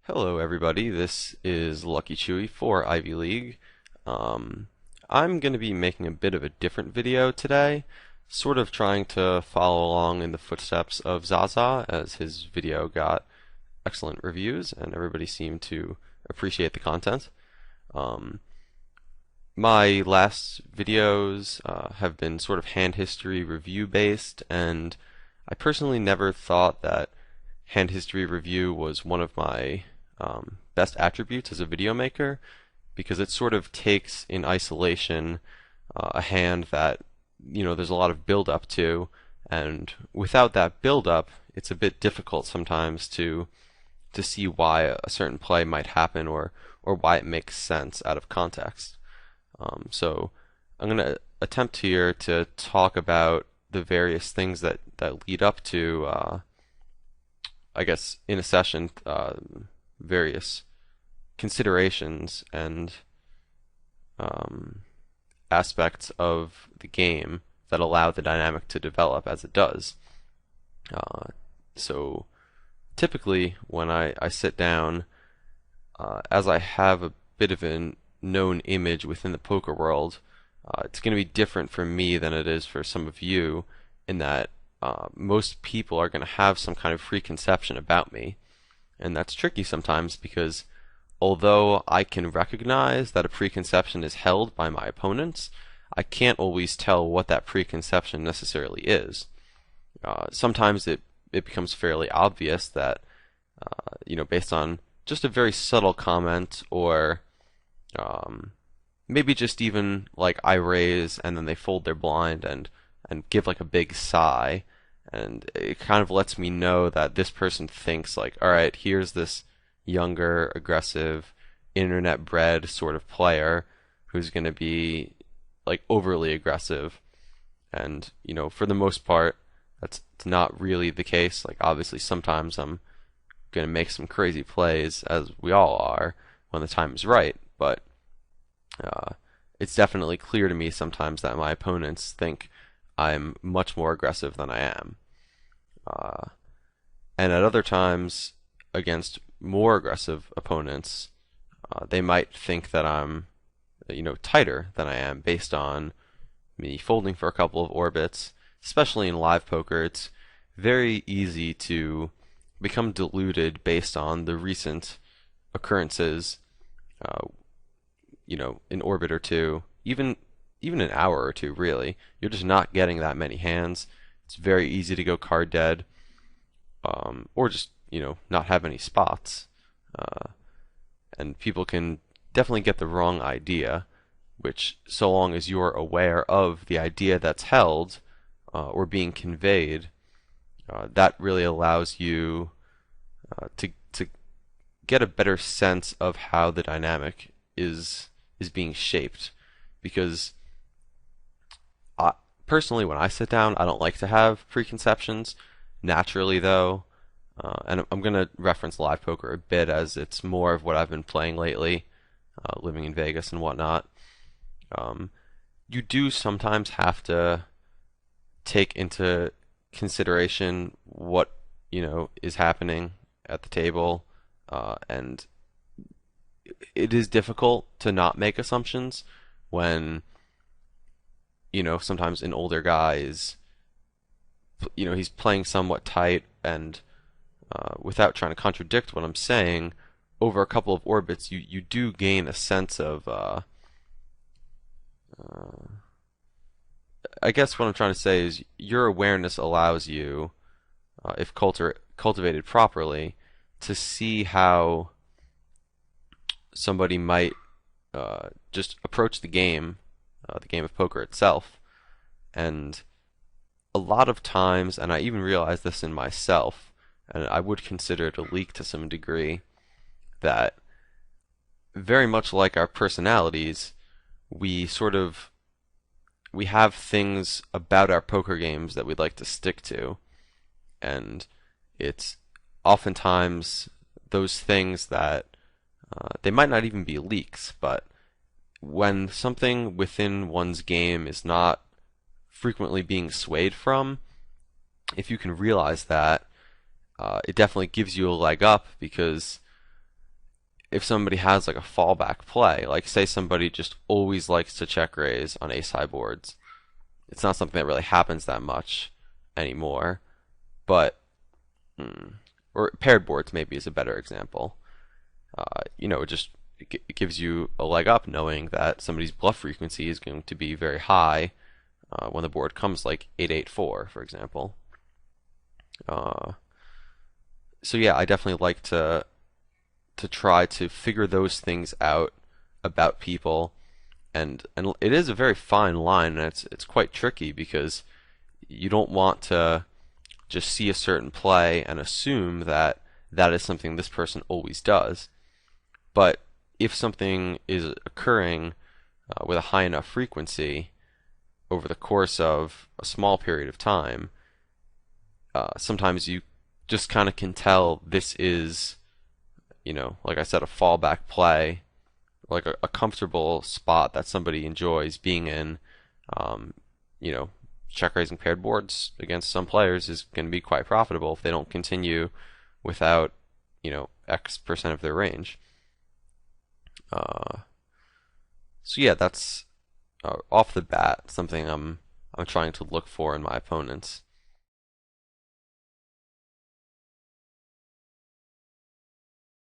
Hello everybody, this is Lucky Chewy for Ivy League. I'm going to be making a bit of a different video today, sort of trying to follow along in the footsteps of Zaza, as his video got excellent reviews and everybody seemed to appreciate the content. Um, my last videos have been sort of hand history review based, and I personally never thought that hand history review was one of my best attributes as a video maker, because it sort of takes in isolation a hand that there's a lot of build up to, and without that build up it's a bit difficult sometimes to see why a certain play might happen, or why it makes sense out of context. So I'm going to attempt here to talk about the various things that lead up to I guess in a session, various considerations and aspects of the game that allow the dynamic to develop as it does. So typically when I sit down, as I have a bit of a known image within the poker world, it's going to be different for me than it is for some of you, in that most people are going to have some kind of preconception about me. And that's tricky sometimes, because although I can recognize that a preconception is held by my opponents, I can't always tell what that preconception necessarily is. Sometimes it becomes fairly obvious that, based on just a very subtle comment, or maybe just even like I raise and then they fold their blind and give like a big sigh, and it kind of lets me know that this person thinks like, all right, here's this younger, aggressive, internet-bred sort of player who's going to be like overly aggressive. And for the most part, that's not really the case. Like, obviously sometimes I'm going to make some crazy plays, as we all are, when the time is right, but it's definitely clear to me sometimes that my opponents think I'm much more aggressive than I am. And at other times, against more aggressive opponents, they might think that I'm, tighter than I am, based on me folding for a couple of orbits. Especially in live poker, it's very easy to become deluded based on the recent occurrences, an orbit or two, even an hour or two, really. You're just not getting that many hands. It's very easy to go card dead, or just, not have any spots. And people can definitely get the wrong idea, which, so long as you're aware of the idea that's held, or being conveyed, that really allows you to get a better sense of how the dynamic is being shaped. Because personally, when I sit down, I don't like to have preconceptions. Naturally, though, and I'm going to reference live poker a bit, as it's more of what I've been playing lately, living in Vegas and whatnot. You do sometimes have to take into consideration what is happening at the table, and it is difficult to not make assumptions when sometimes an older guy is, he's playing somewhat tight, and without trying to contradict what I'm saying, over a couple of orbits you do gain a sense of I guess what I'm trying to say is your awareness allows you, if cultivated properly, to see how somebody might just approach the game of poker itself. And a lot of times, and I even realize this in myself, and I would consider it a leak to some degree, that very much like our personalities, we have things about our poker games that we'd like to stick to, and it's oftentimes those things that they might not even be leaks, but when something within one's game is not frequently being swayed from, if you can realize that, it definitely gives you a leg up, because if somebody has like a fallback play, like say somebody just always likes to check raise on ace high boards. It's not something that really happens that much anymore, but or paired boards maybe is a better example. It gives you a leg up knowing that somebody's bluff frequency is going to be very high when the board comes like 8-8-4, for example. So yeah, I definitely like to try to figure those things out about people, and it is a very fine line, and it's quite tricky because you don't want to just see a certain play and assume that that is something this person always does. But if something is occurring with a high enough frequency over the course of a small period of time, sometimes you just kind of can tell this is, like I said, a fallback play, like a comfortable spot that somebody enjoys being in. You know, check raising paired boards against some players is going to be quite profitable if they don't continue without, X% of their range. So yeah, that's off the bat something I'm trying to look for in my opponents.